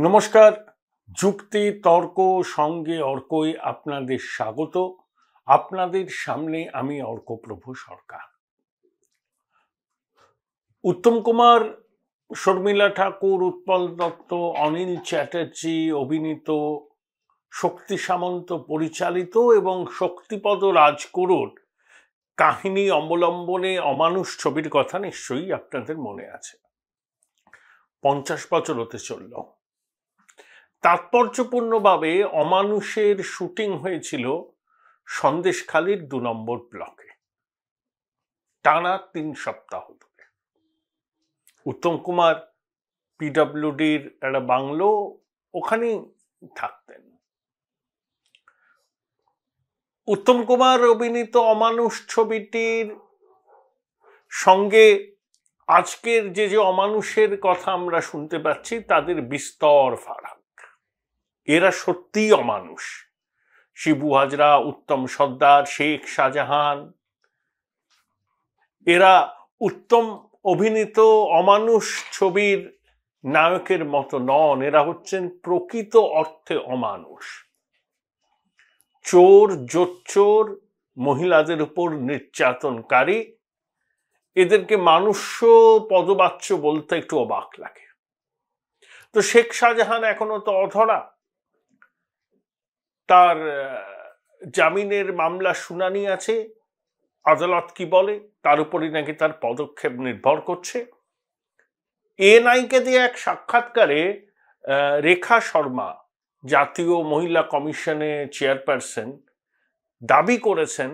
নমস্কার। যুক্তি তর্ক সঙ্গে অর্কই আপনাদের স্বাগত। আপনাদের সামনে আমি অর্কপ্রভু সরকার। উত্তম কুমার, শর্মিলা ঠাকুর, উৎপল দত্ত, অনিল চ্যাটার্জি অভিনীত, শক্তি সামন্ত পরিচালিত এবং শক্তিপদ রাজগুরুর কাহিনী অবলম্বনে অমানুষ ছবির কথা নিশ্চয়ই আপনাদের মনে আছে। 50 বছর হতে চলল। তাৎপর্যপূর্ণভাবে অমানুষের শুটিং হয়েছিল সন্দেশখালির 2 নম্বর ব্লকে টানা 3 সপ্তাহ ধরে। উত্তম কুমার পিডব্লিউডির একটা বাংলো, ওখানেই থাকতেন। উত্তম কুমার অভিনীত অমানুষ ছবিটির সঙ্গে আজকের যে অমানুষের কথা আমরা শুনতে পাচ্ছি তাদের বিস্তর ফারাক। এরা সত্যিই অমানুষ। শিবু হাজরা, উত্তম সর্দার, শেখ শাহজাহান, এরা উত্তম অভিনীত অমানুষ ছবির নায়কের মতো নন। এরা হচ্ছেন প্রকৃত অর্থে অমানুষ। চোর, জোচ্চোর, মহিলাদের উপর নির্যাতনকারী। এদেরকে মানুষ্য পদবাচ্য বলতে একটু অবাক লাগে। তো শেখ শাহজাহান এখনো তো অধরা। তার জামিনের মামলা শুনানি আছে। আদালত কি বলে তার উপরই নাকি তার পদক্ষেপ নির্ভর করছে। এএনআইকে দিয়ে এক সাক্ষাৎকারে রেখা শর্মা, জাতীয় মহিলা কমিশনে চেয়ারপারসন, দাবি করেছেন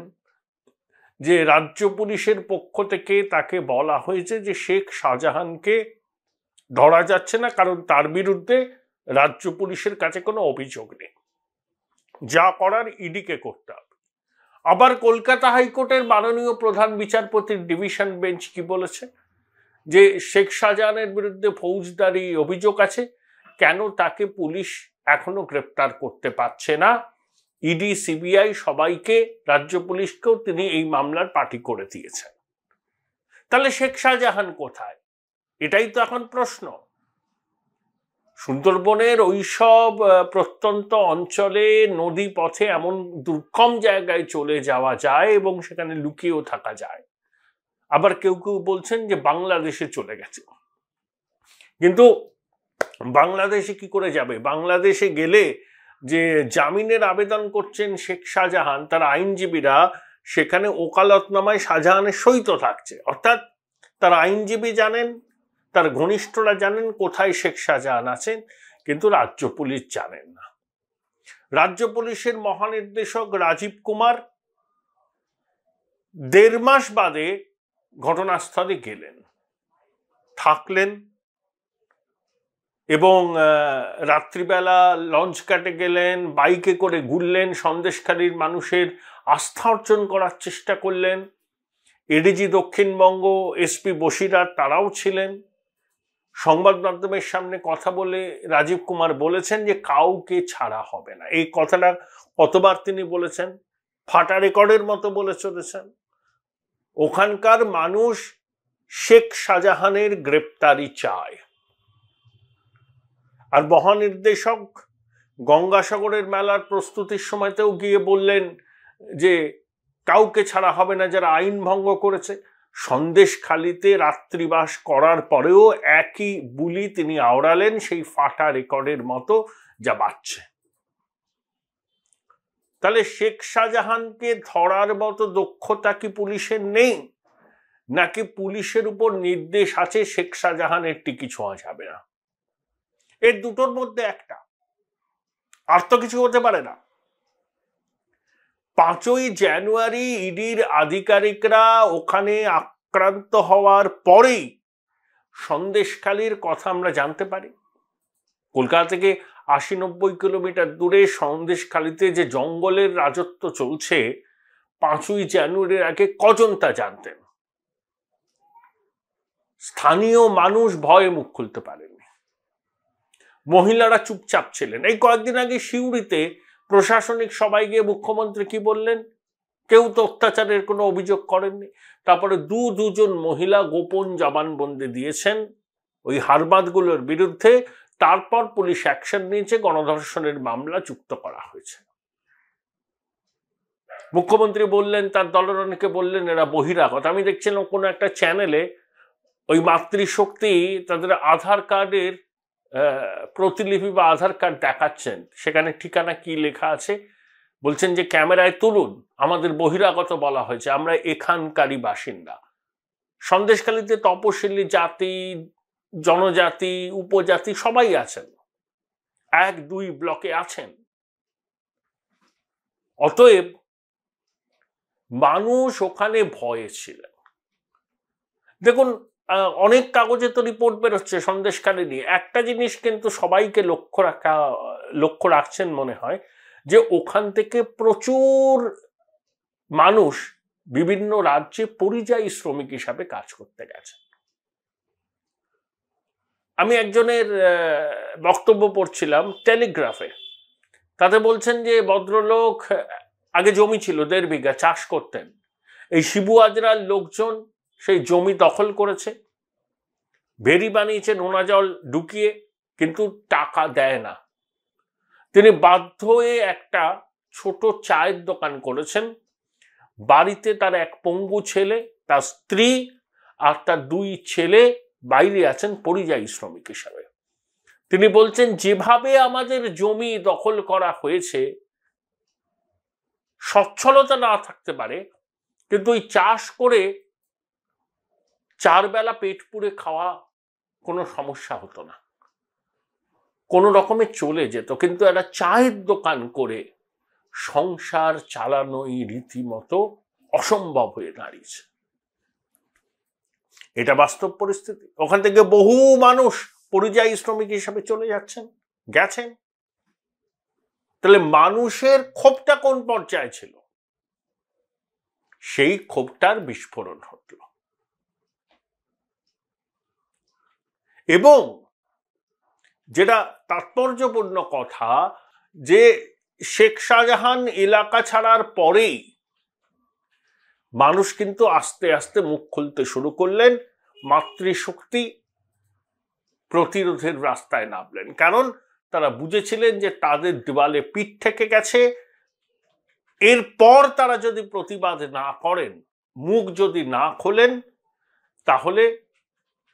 যে রাজ্য পুলিশের পক্ষ থেকে তাকে বলা হয়েছে যে শেখ শাহজাহানকে ধরা যাচ্ছে না, কারণ তার বিরুদ্ধে রাজ্য পুলিশের কাছে কোনো অভিযোগ নেই, যা করার ইডিকে করতে হবে। আবার কলকাতা হাইকোর্টের মাননীয় প্রধান বিচারপতির ডিভিশন বেঞ্চ কি বলেছে যে শেখ শাহজাহানের বিরুদ্ধে ফৌজদারি অভিযোগ আছে, কেন তাকে পুলিশ এখনো গ্রেপ্তার করতে পারছে না। ইডি, সিবিআই সবাইকে, রাজ্য পুলিশকেও তিনি এই মামলার পার্টি করে দিয়েছেন। তাহলে শেখ শাহজাহান কোথায়? এটাই তো এখন প্রশ্ন। সুন্দরবনের ওইসব প্রত্যন্ত অঞ্চলে নদী পথে এমন দুর্গম জায়গায় চলে যাওয়া যায় এবং সেখানে লুকিয়েও থাকা যায়। আবার কেউ কেউ বলছেন যে বাংলাদেশে চলে গেছে। কিন্তু বাংলাদেশে কি করে যাবে? বাংলাদেশে গেলে যে জামিনের আবেদন করছেন শেখ শাহজাহান, তার আইনজীবীরা সেখানে ওকালতনামায় শাহজাহানের সই তো থাকছে। অর্থাৎ তার আইনজীবী জানেন, তার ঘনিষ্ঠরা জানেন কোথায় শেখ শাহজাহান আছেন, কিন্তু রাজ্য পুলিশ জানেন না। রাজ্য পুলিশের মহানির্দেশক রাজীব কুমার 1.5 মাস বাদে ঘটনাস্থলে গেলেন, থাকলেন এবং রাত্রিবেলা লঞ্চ কাটে গেলেন, বাইকে করে ঘুরলেন, সন্দেশখালীর মানুষের আস্থা অর্জন করার চেষ্টা করলেন। এডিজি দক্ষিণবঙ্গ, এসপি বসিরহাট তারাও ছিলেন। সংবাদ মাধ্যমের সামনে কথা বলে রাজীব কুমার বলেছেন যে কাউকে ছাড়া হবে না। এই কথাটা কতবার তিনি বলেছেন, ফাটা রেকর্ডের মতো বলে চলেছেন। ওখানকার মানুষ শেখ শাহজাহানের গ্রেপ্তারি চায়। আর মহানির্দেশক গঙ্গাসাগরের মেলার প্রস্তুতির সময়তেও গিয়ে বললেন যে কাউকে ছাড়া হবে না যারা আইন ভঙ্গ করেছে। সন্দেশখালীতে রাত্রিবাস করার পরেও একই বুলি তিনি আওড়ালেন, সেই ফাটা রেকর্ডের মতো যা বাজছে। তাহলে শেখ শাহজাহানকে ধরার মতো দক্ষতা কি পুলিশের নেই, নাকি পুলিশের উপর নির্দেশ আছে শেখ শাহজাহানের টিকি ছোঁয়া যাবে না? এর দুটোর মধ্যে একটা, আর তো কিছু হতে পারে না। 5ই জানুয়ারি ইডির আধিকারিকরা ওখানে আক্রান্ত হওয়ার পরেই সন্দেশখালীর কথা আমরা জানতে পারি। কলকাতা থেকে 80-90 কিলোমিটার দূরে সন্দেশখালীতে যে জঙ্গলের রাজত্ব চলছে, 5ই জানুয়ারির আগে কজন তা জানতেন? স্থানীয় মানুষ ভয়ে মুখ খুলতে পারেনি, মহিলারা চুপচাপ ছিলেন। এই কয়েকদিন আগে সিউড়িতে প্রশাসনিক সবাই গিয়ে মুখ্যমন্ত্রী কি বললেন? কেউ তো অত্যাচারের কোনো অভিযোগ করেননি। তারপরে দুজন মহিলা গোপন জবানবন্দি দিয়েছেন ওই হারবাদগুলোর বিরুদ্ধে, তারপর পুলিশ অ্যাকশন নিয়েছে, গণধর্ষণের মামলা যুক্ত করা হয়েছে। মুখ্যমন্ত্রী বললেন, তার দলের অনেকে বললেন এরা বহিরাগত। আমি দেখছিলাম কোনো একটা চ্যানেলে ওই মাতৃশক্তি তাদের আধার কার্ডের প্রতিলিপি বা আধার কার্ড দেখাচ্ছেন, সেখানে ঠিকানা কি লেখা আছে, বলছেন যে ক্যামেরায় তুলুন, আমাদের বহিরাগত বলা হয়েছে, আমরা এখানকারই বাসিন্দা। সন্দেশখালীতে তপশিলি জাতি, জনজাতি, উপজাতি সবাই আছেন, 1-2 ব্লকে আছেন। অতএব মানুষ ওখানে ভয়ে ছিলেন। দেখুন, অনেক কাগজে তো রিপোর্ট বেরোচ্ছে সন্দেশখালী নিয়ে। একটা জিনিস কিন্তু সবাইকে লক্ষ্য রাখছেন মনে হয়, যে ওখান থেকে প্রচুর মানুষ বিভিন্ন রাজ্যে পরিযায়ী শ্রমিক হিসাবে কাজ করতে গেছে। আমি একজনের বক্তব্য পড়ছিলাম টেলিগ্রাফে, তাতে বলছেন যে ভদ্রলোক আগে জমি ছিল 1.5 বিঘা, চাষ করতেন। এই শিবু আজরার লোকজন সেই জমি দখল করেছে, ভেরি বানিয়েছে নোনা জল ঢুকিয়ে, কিন্তু টাকা দেয় না। তিনি বাধ্য হয়ে একটা ছোট চায়ের দোকান করেছেন। বাড়িতে তার এক পঙ্গু ছেলে, তার স্ত্রী আর তার 2 ছেলে বাইরে আছেন পরিযায়ী শ্রমিক হিসাবে। তিনি বলছেন, যেভাবে আমাদের জমি দখল করা হয়েছে, সচ্ছলতা না থাকতে পারে, কিন্তু ওই চাষ করে 4 বেলা পেট পুড়ে খাওয়া কোনো সমস্যা হতো না, কোনো রকমে চলে যেত। কিন্তু একটা চায়ের দোকান করে সংসার চালানোই রীতিমতো অসম্ভব হয়ে দাঁড়িয়েছে। এটা বাস্তব পরিস্থিতি। ওখান থেকে বহু মানুষ পরিযায়ী শ্রমিক হিসাবে চলে গেছেন। তাহলে মানুষের ক্ষোভটা কোন পর্যায়ে ছিল? সেই ক্ষোভটার বিস্ফোরণ ঘটল। এবং যেটা তাৎপর্যপূর্ণ কথা, যে শেখ শাহজাহান এলাকা ছাড়ার পরেই মানুষ কিন্তু আস্তে আস্তে মুখ খুলতে শুরু করলেন, মাতৃশক্তি প্রতিরোধের রাস্তায় নামলেন। কারণ তারা বুঝেছিলেন যে তাদের দেওয়ালে পিঠ থেকে গেছে। এরপর তারা যদি প্রতিবাদ না করেন, মুখ যদি না খোলেন, তাহলে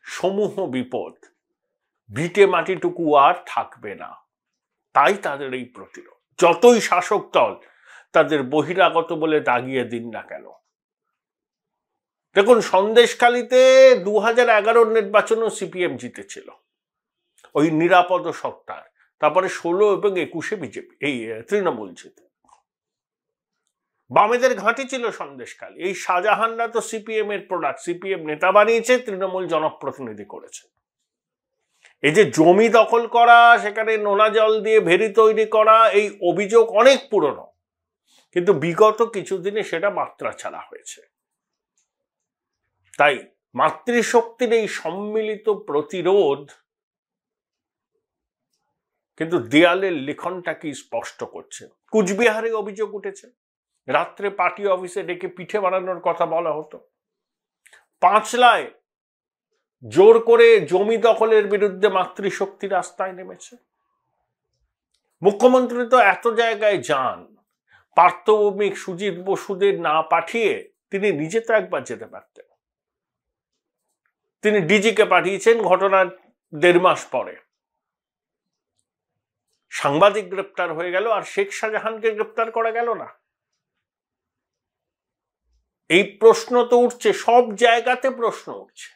সমূহ বিপদ, ভিটে মাটিটুকু আর থাকবে না। তাই তাদের এই প্রতিরোধ। যতই শাসক দল তাদের বহিরাগত বলে দাগিয়ে দিন না কেন। দেখুন, সন্দেশখালীতে 2011 নির্বাচনও সিপিএম জিতেছিল, ওই নিরাপদ সত্তার। তারপরে 16 এবং 21 বিজেপি, এই তৃণমূল জিতে। বামেদের ঘাঁটি ছিল সন্দেশখালী। এই শাহজাহানরা তো সিপিএম এর প্রোডাক্ট, সিপিএম নেতা বানিয়েছে, তৃণমূল জনপ্রতিনিধি করেছে। এই যে জমি দখল করা, সেখানে নোনা জল দিয়ে ভেরি তৈরি করা, এই অভিযোগ অনেক পুরনো, কিন্তু বিগত কিছুদিনে সেটা মাত্রা ছাড়া হয়েছে। তাই মাতৃশক্তির এই সম্মিলিত প্রতিরোধ কিন্তু দেয়ালের লিখনটাকে স্পষ্ট করছে। কুচবিহারে অভিযোগ উঠেছে, রাত্রে পার্টি অফিসে ডেকে পিঠে বানানোর কথা বলা হতো। পাঁচলায় জোর করে জমি দখলের বিরুদ্ধে মাতৃশক্তি রাস্তায় নেমেছে। মুখ্যমন্ত্রী তো এত জায়গায় যান, পার্থভৌমিক সুজিত বসুদের না পাঠিয়ে তিনি নিজে তো একবার যেতে পারতেন। তিনি ডিজিকে পাঠিয়েছেন ঘটনার 1.5 মাস পরে। সাংবাদিক গ্রেপ্তার হয়ে গেল, আর শেখ শাহজাহানকে গ্রেপ্তার করা গেল না। এই প্রশ্ন তো উঠছে, সব জায়গাতে প্রশ্ন উঠছে।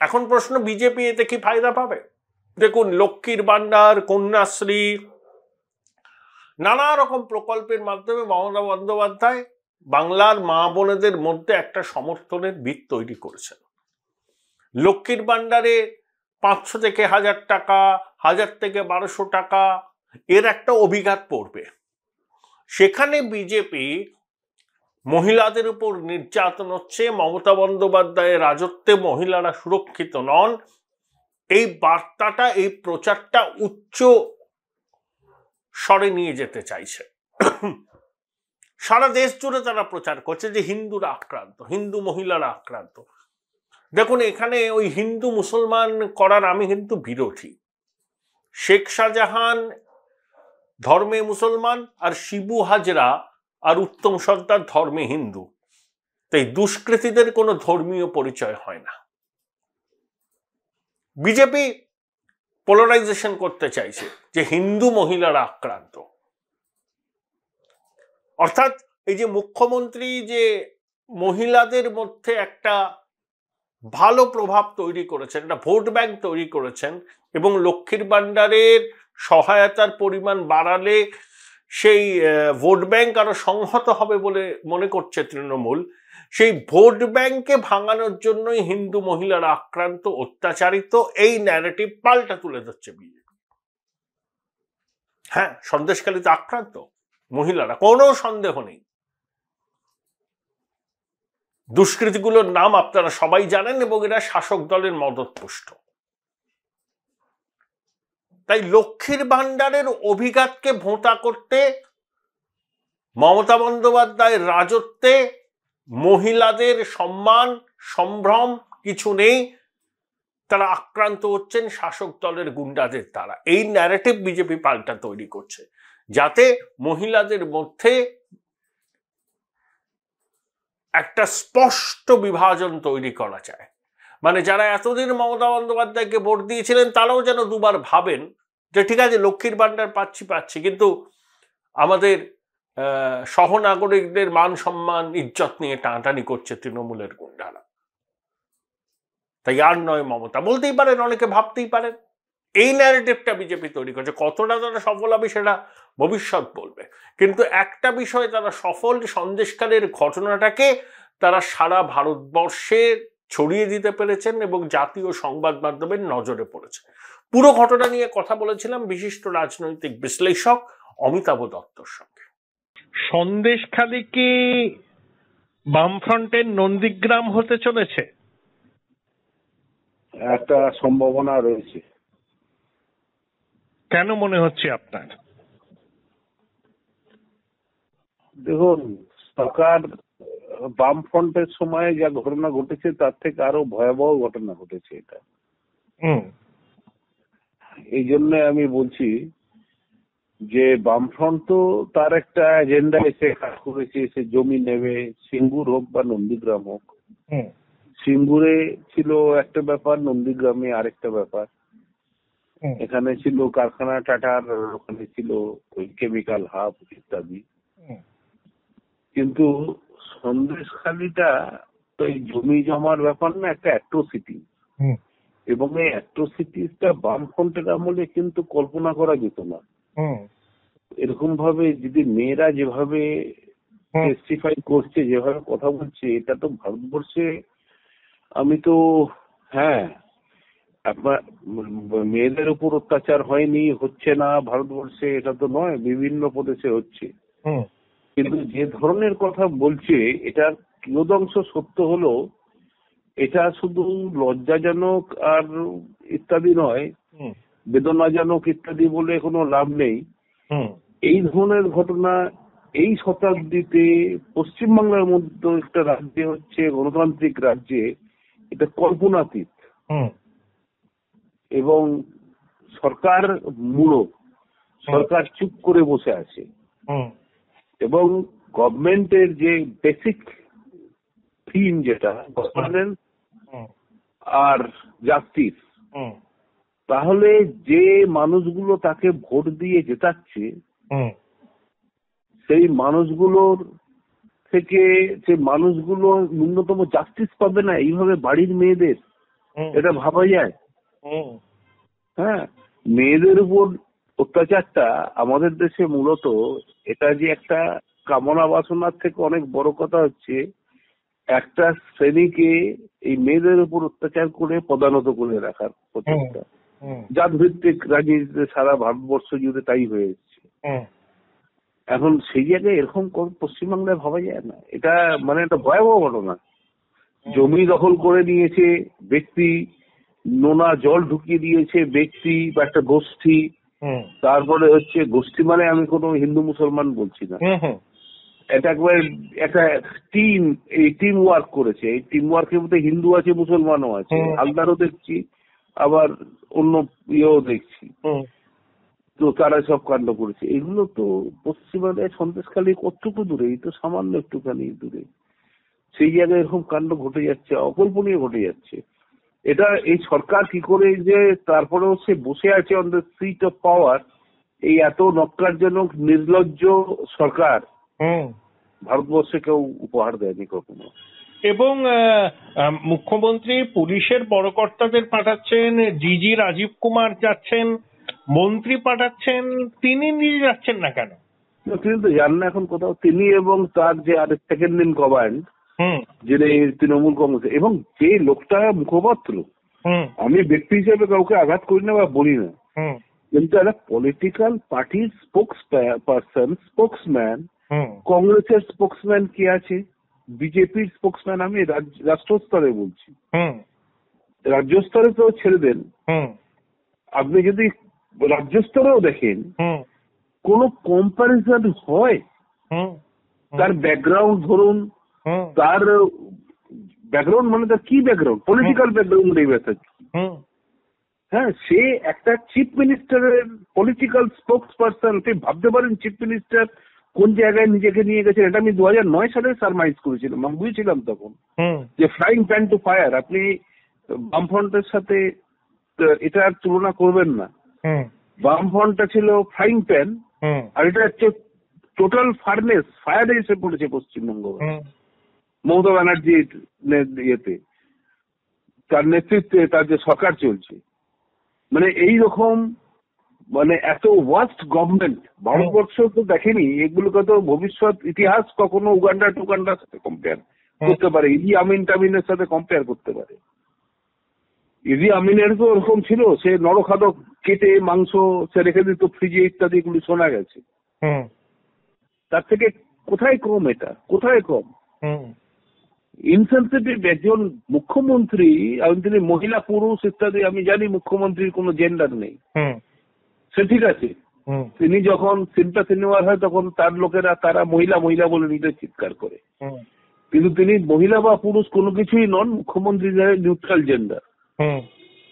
এখন প্রশ্ন, বিজেপি এতে কি ফায়দা পাবে? দেখুন, লক্ষ্মীর ভান্ডার, কন্যাশ্রী, নানা রকম প্রকল্পের মাধ্যমে মমতা বন্দ্যোপাধ্যায় বাংলার মা বোনেদের মধ্যে একটা সমর্থনের ভিত তৈরি করেছেন। লক্ষ্মীর ভান্ডারে 500 থেকে 1000 টাকা, 1000 থেকে 1200 টাকা, এর একটা অভিঘাত পড়বে। সেখানে বিজেপি মহিলাদের উপর নির্যাতন হচ্ছে, মমতা বন্দ্যোপাধ্যায়ের রাজত্বে মহিলারা সুরক্ষিত নন, এই বার্তাটা, এই প্রচারটা উচ্চ স্বরে নিয়ে যেতে চাইছে। সারা দেশ জুড়ে তারা প্রচার করছে যে হিন্দুরা আক্রান্ত, হিন্দু মহিলারা আক্রান্ত। দেখুন, এখানে ওই হিন্দু মুসলমান করার আমি কিন্তু বিরোধী। শেখ শাহজাহান ধর্মে মুসলমান, আর শিবু হাজরা আর উত্তম সর্দার ধর্মে হিন্দু। তাই দুষ্কৃতীদের কোনো ধর্মীয় পরিচয় হয় না। বিজেপি পোলারাইজেশন করতে চাইছে যে হিন্দু মহিলারা আক্রান্ত, অর্থাৎ এই যে মুখ্যমন্ত্রী যে মহিলাদের মধ্যে একটা ভালো প্রভাব তৈরি করেছেন, একটা ভোট ব্যাংক তৈরি করেছেন, এবং লক্ষ্মীর ভান্ডারের সহায়তার পরিমাণ বাড়ালে সেই ভোট ব্যাংক আরো সংহত হবে বলে মনে করছে তৃণমূল, সেই ভোট ব্যাংকে ভাঙানোর জন্যই হিন্দু মহিলারা আক্রান্ত, অত্যাচারিত, এই ন্যারেটিভ পাল্টা তুলে ধরছে বিজেপি। হ্যাঁ, সন্দেশখালীতে আক্রান্ত মহিলারা, কোনো সন্দেহ নেই। দুষ্কৃতিগুলোর নাম আপনারা সবাই জানেন এবং এরা শাসক দলের মদতপুষ্ট। তাই লক্ষ্মীর ভান্ডারের অভিঘাতকে ভোঁতা করতে মমতা বন্দ্যোপাধ্যায়ের রাজত্বে মহিলাদের সম্মান সম্ভ্রম কিছু নেই, তারা আক্রান্ত হচ্ছেন শাসক দলের গুন্ডাদের দ্বারা। এই ন্যারেটিভ বিজেপি পাল্টা তৈরি করছে যাতে মহিলাদের মধ্যে একটা স্পষ্ট বিভাজন তৈরি করা যায়। মানে যারা এতদিন মমতা বন্দ্যোপাধ্যায়কে ভোট দিয়েছিলেন তারাও যেন দুবার ভাবেন যে ঠিক আছে, লক্ষ্মীর ভান্ডার পাচ্ছি, কিন্তু আমাদের সহনাগরিকদের মান সম্মান ইজ্জত নিয়ে টানাটানি করছে তৃণমূলের গুন্ডারা। তাই আর নয় মমতা, বলতেই পারেন, অনেকে ভাবতেই পারেন। এই ন্যারেটিভটা বিজেপি তৈরি করছে। কতটা তারা সফল হবে সেটা ভবিষ্যৎ বলবে, কিন্তু একটা বিষয়ে তারা সফল, সন্দেশকালের ঘটনাটাকে তারা সারা ভারতবর্ষে ছড়িয়ে দিতে পেরেছেন এবং জাতীয় সংবাদ মাধ্যমের নজরে পড়েছে। পুরো ঘটনা নিয়ে কথা বলেছিলাম বিশিষ্ট রাজনৈতিক বিশ্লেষক অমিতাভ দত্তর সঙ্গে। সন্দেশখালী কি বামফ্রন্টের নন্দীগ্রাম হতে চলেছে? একটা সম্ভাবনা রয়েছে। কেন মনে হচ্ছে আপনার? দেখুন, সরকার বামফ্রন্টের সময় যা ঘটনা ঘটেছে তার থেকে আরো ভয়াবহ ঘটনা ঘটেছে এটা। এই জন্য আমি বলছি যে বামফ্রন্ট তো তার একটা এজেন্ডা এসে কাজ করেছে, সে জমি নেবে, সিঙ্গুর হোক বা নন্দীগ্রাম হোক। সিঙ্গুরে ছিল একটা ব্যাপার, নন্দীগ্রামে আরেকটা ব্যাপার। এখানে ছিল কারখানা টাটার, ওখানে ছিল ওই কেমিক্যাল হাব ইত্যাদি। কিন্তু সন্দেশখালীটা তো এই জমি জমার ব্যাপার না, একটা অ্যাট্রোসিটি, এবং এই অ্যাট্রোসিটিসটা বামফ্রন্টের আমলে কিন্তু কল্পনা করা যেত না। এরকম ভাবে যদি মেয়েরা যেভাবে টেস্টিফাই করছে, যেভাবে কথা বলছে, এটা তো ভারতবর্ষে, আমি তো হ্যাঁ, আপনার মেয়েদের উপর অত্যাচার হয়নি, হচ্ছে না ভারতবর্ষে, এটা তো নয়, বিভিন্ন প্রদেশে হচ্ছে। কিন্তু যে ধরনের কথা বলছে, এটার কিয়দংশ সত্য হলো, এটা শুধু লজ্জাজনক আর ইত্যাদি নয়, বেদনাজনক ইত্যাদি বলে কোনো লাভ নেই। এই ধরনের ঘটনা এই শতাব্দীতে পশ্চিমবাংলার মধ্যে একটা রাজ্যে হচ্ছে, গণতান্ত্রিক রাজ্যে, এটা কল্পনাতীত। এবং সরকার মূঢ়, সরকার চুপ করে বসে আছে, এবং গভর্নমেন্টের যে বেসিক থিম, যেটা গভর্নেন্স আর জাস্টিস, তাহলে যে মানুষগুলো তাকে ভোট দিয়ে জেতাচ্ছে, সেই মানুষগুলোর থেকে সে মানুষগুলো ন্যূনতম জাস্টিস পাবে না এইভাবে বাড়ির মেয়েদের? এটা ভাবা যায়? হ্যাঁ, মেয়েদের উপর অত্যাচারটা আমাদের দেশে মূলত এটা যে একটা কামনা বাসনার থেকে অনেক বড় কথা হচ্ছে একটা শ্রেণীকে এই মেয়েদের উপর অত্যাচার করে পদানত করে রাখার প্রচেষ্টা, জাত ভিত্তিক রাজনীতিতে সারা ভারতবর্ষ জুড়ে তাই হয়ে এসেছে। এখন সেই জায়গায় এরকম পশ্চিমবাংলায় ভাবা যায় না। এটা মানে একটা ভয়াবহ ঘটনা। জমি দখল করে নিয়েছে ব্যক্তি, নোনা জল ঢুকিয়ে দিয়েছে ব্যক্তি বা একটা গোষ্ঠী। তারপরে হচ্ছে গোষ্ঠী মানে আমি কোনো হিন্দু মুসলমান বলছি না, এটা একবার একটা টিম ওয়ার্ক করেছে। এই টিম ওয়ার্কের মধ্যে হিন্দু আছে, মুসলমানও আছে, হালদারও দেখছি, আবার অন্য ইয়েও দেখছি। তো তারা সব কাণ্ড করেছে। এগুলো তো পশ্চিমবাংলায় সন্দেশখালী কতটুকু দূরে, এই তো সামান্য একটুখানি দূরে, সেই জায়গায় এরকম কাণ্ড ঘটে যাচ্ছে, অকল্পনীয় ঘটে যাচ্ছে। এটা এই সরকার কি করে যে তারপরেও সে বসে আছে on the seat of power, এই এত নক্কারজনক নির্লজ্জ সরকার ভারতবর্ষে কেউ উপহার দেয়নি কখনো। এবং মুখ্যমন্ত্রী পুলিশের বড় কর্তাদের পাঠাচ্ছেন, ডিজি রাজীব কুমার যাচ্ছেন, মন্ত্রী পাঠাচ্ছেন, তিনি নিজে যাচ্ছেন না কেন? তিনি তো জান না এখন কোথাও। তিনি এবং তার যে আরেক সেকেন্ড ইন কমান্ড, যিনি তৃণমূল কংগ্রেস, এবং যে লোকটা মুখপাত্র, আমি ব্যক্তি হিসেবে কাউকে আঘাত করি না বা বলি না, কিন্তু একটা পলিটিক্যাল পার্টির স্পোক্সম্যান, কংগ্রেসের স্পোক্সম্যান কি আছে, বিজেপির স্পোক্সম্যান, আমি রাষ্ট্র স্তরে বলছি, রাজ্য স্তরে তো ছেড়ে দেন, আপনি যদি রাজ্য স্তরেও দেখেন কোন কম্পারিজন হয়? তার ব্যাকগ্রাউন্ড ধরুন, তার ব্যাকগ্রাউন্ড মানে তার কি ব্যাকগ্রাউন্ড, পলিটিক্যাল ব্যাকগ্রাউন্ড এই ব্যাপার। হ্যাঁ, সে একটা চিফ মিনিস্টারের পলিটিক্যাল স্পোক্স পার্সন। আপনি ভাবতে পারেন চিফ মিনিস্টার কোন জায়গায় নিজেকে নিয়ে গেছেন। এটা আমি 2009 সালে সারমাইজ করেছিলাম, আমি বুঝেছিলাম তখন যে ফ্লাইং প্যান টু ফায়ার। আপনি বামফ্রন্টের সাথে এটার তুলনা করবেন না। বামফ্রন্টটা ছিল ফ্লাইং প্যান, আর এটা হচ্ছে টোটাল ফায়ারে এসে পড়েছে পশ্চিমবঙ্গ মমতা ব্যানার্জির ইয়েতে, তার নেতৃত্বে তার যে সরকার চলছে। মানে এই রকম, মানে এত ওয়ার্স্ট গভর্নমেন্ট ভারতবর্ষ তো দেখেনি। এগুলোকে তো ভবিষ্যৎ ইতিহাস কখনো উগান্ডা টুগান্ডার সাথে কম্পেয়ার করতে পারে, ইদি আমিন টামিনের সাথে কম্পেয়ার করতে পারে। ইদি আমিনের তো ওরকম ছিল, সে নরখাদক কেটে মাংস সে রেখে দিত ফ্রিজে ইত্যাদি, এগুলি শোনা গেছে। তার থেকে কোথায় কম এটা, কোথায় কম? ইনসেনসিটিভ একজন মুখ্যমন্ত্রী, তিনি মহিলা পুরুষ ইত্যাদি, আমি জানি মুখ্যমন্ত্রীর কোনো জেন্ডার নেই, সে ঠিক আছে। তিনি যখন সিনটা সিনেমার হয় তখন তার লোকেরা তারা মহিলা মহিলা বলে নিজে চিৎকার করে, কিন্তু তিনি মহিলা বা পুরুষ কোনো কিছুই নন, মুখ্যমন্ত্রী নিউট্রাল জেন্ডার,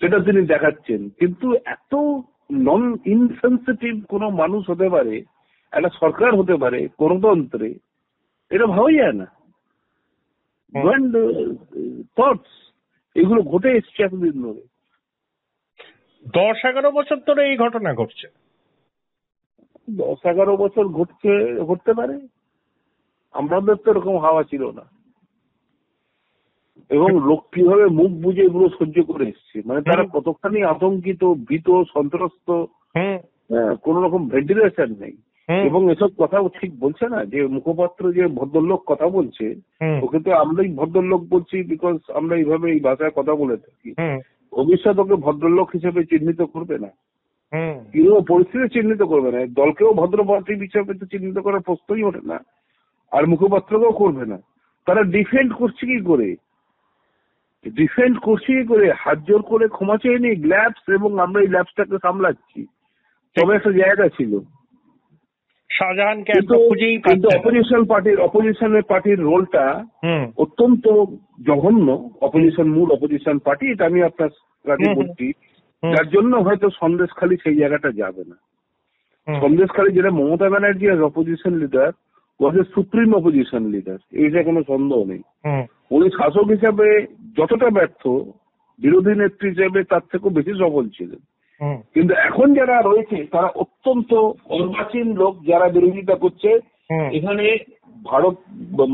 এটা তিনি দেখাচ্ছেন। কিন্তু এত নন ইনসেনসিটিভ কোন মানুষ হতে পারে, একটা সরকার হতে পারে গণতন্ত্রে, এটা ভাবা যায় না। থটস এগুলো ঘটে এসছে এতদিন ধরে, 10-11 বছর ধরে এই ঘটনা ঘটছে। 10-11 বছর ঘটতে পারে, আমাদের তো এরকম হাওয়া ছিল না। এবং লোক কিভাবে মুখ বুঝে এগুলো সহ্য করে এসছে, মানে তারা কতখানি আতঙ্কিত, ভীত, সন্ত্রস্ত, কোন রকম ভেন্টিলেশন নেই। এবং এসব কথা ঠিক বলছে না, যে মুখপাত্র যে ভদ্রলোক কথা বলছে, ওকে তো আমরাই ভদ্রলোক বলছি বিকজ আমরা এইভাবে এই ভাষায় কথা বলে থাকি। ভবিষ্যৎ ওকে ভদ্রলোক হিসেবে চিহ্নিত করবে না, কিরকম পরিস্থিতি চিহ্নিত করবে না, দলকেও ভদ্রপার্টি হিসেবে তো চিহ্নিত করার প্রশ্নই ওঠে না, আর মুখপাত্রকেও করবে না। তারা ডিফেন্ড করছে কি করে, হাত জোর করে ক্ষমা চেয়ে নেই ল্যাপস, এবং আমরা এই ল্যাপসটাকে সামলাচ্ছি। তবে একটা জায়গা ছিল, কিন্তু অপোজিশনের পার্টির রোলটা অত্যন্ত জঘন্য। মূল অপোজিশন পার্টি, এটা আমি আপনার কাছে বলছি, যার জন্য হয়তো সন্দেশখালী সেই জায়গাটা যাবে না। সন্দেশখালী যেটা মমতা ব্যানার্জি আর opposition leader was a supreme opposition leader, এইটা কোনো সন্দেহ নেই। উনি শাসক হিসাবে যতটা ব্যর্থ, বিরোধী নেত্রী হিসেবে তার থেকেও বেশি সফল ছিলেন। কিন্তু এখন যারা রয়েছে তারা অত্যন্ত অর্বাচীন লোক, যারা বিরোধিতা করছে। এখানে ভারত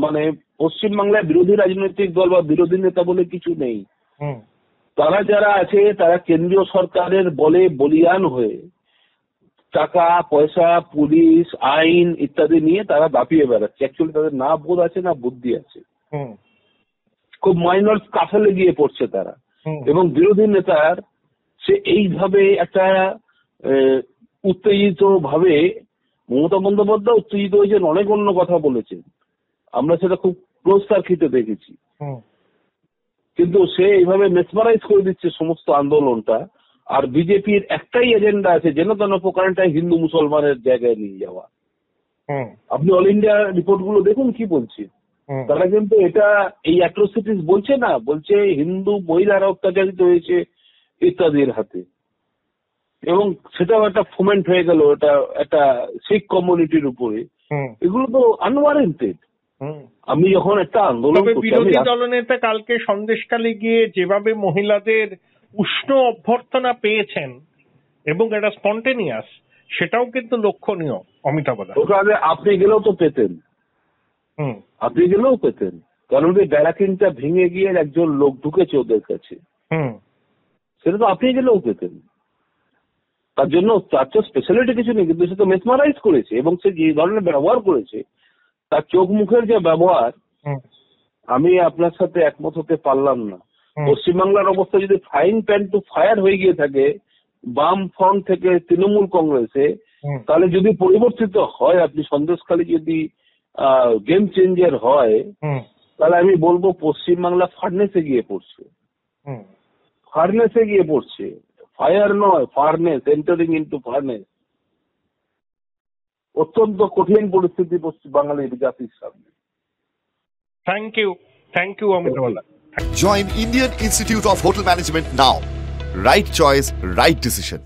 মানে পশ্চিমবাংলায় বিরোধী রাজনৈতিক দল বা বিরোধী নেতা বলে কিছু নেই। তারা যারা আছে তারা কেন্দ্রীয় সরকারের বলে বলিয়ান হয়ে টাকা পয়সা, পুলিশ, আইন ইত্যাদি নিয়ে তারা দাপিয়ে বেড়াচ্ছে। অ্যাকচুয়ালি তাদের না বোধ আছে না বুদ্ধি আছে, খুব মাইনর কাফেলে গিয়ে পড়ছে তারা। এবং বিরোধী নেতার সে এইভাবে একটা উত্তেজিত ভাবে, মমতা বন্দ্যোপাধ্যায় উত্তেজিত হয়েছেন, অনেক অন্য কথা বলেছেন, আমরা সেটা খুব ক্লোজ সার্কিটে দেখেছি। কিন্তু সে এইভাবে মেসমারাইজ করে দিচ্ছে সমস্ত আন্দোলনটা। আর বিজেপির একটাই এজেন্ডা আছে, যেন তেন প্রকারটা হিন্দু মুসলমানের জায়গায় নিয়ে যাওয়া। আপনি অল ইন্ডিয়া রিপোর্ট গুলো দেখুন কি বলছে। তারা কিন্তু এটা এই অ্যাট্রোসিটিস বলছে না, বলছে হিন্দু মহিলারা অত্যাচারিত হয়েছে ইত্যাদির হাতে, এবং সেটাও একটা ফোমেন্ট হয়ে গেল এটা একটা শিখ কমিউনিটির উপরে। এগুলো তো আনওয়ারেন্টেড। আমি যখন একটা আন্দোলন করছি, বিরোধী দলনেতা কালকে সন্দেশখালী গিয়ে যেভাবে মহিলাদের উষ্ণ অভ্যর্থনা পেয়েছেন এবং এটা স্পন্টেনিয়াস, সেটাও কিন্তু লক্ষণীয়। অমিতাভ দা, ওখানে আপনি গেলেও তো পেতেন, আপনি গেলেও পেতেন, কারণ ওই ব্যারাকিনটা ভেঙে গিয়ে একজন লোক ঢুকেছে ওদের কাছে, সেটা তো আপনি গেলেও পেতেন। তার জন্য তার তো স্পেশালিটি কিছু নেই, কিন্তু সে তো মেসমারাইজ করেছে, এবং সে যে ধরনের ব্যবহার করেছে, তার চোখ মুখের যে ব্যবহার, আমি আপনার সাথে একমত হতে পারলাম না। পশ্চিমবাংলার অবস্থা যদি ফ্রাইং প্যান টু ফায়ার হয়ে গিয়ে থাকে বাম ফ্রন্ট থেকে তৃণমূল কংগ্রেসে, তাহলে যদি পরিবর্তিত হয়, আপনি সন্দেশখালী যদি গেম চেঞ্জার হয়, তাহলে আমি বলবো পশ্চিমবাংলা ফার্নেসে গিয়ে পড়ছে, ফার্নেসে গিয়ে পড়ছে, ফায়ার নয়, ফার্নেস, এন্টারিং ইনটু ফার্নেস। অত্যন্ত কঠিন পরিস্থিতি বাঙালির জাতির সামনে। থ্যাংক ইউ অমিতাভ দা। Join Indian Institute of Hotel Management now. Right choice, right decision.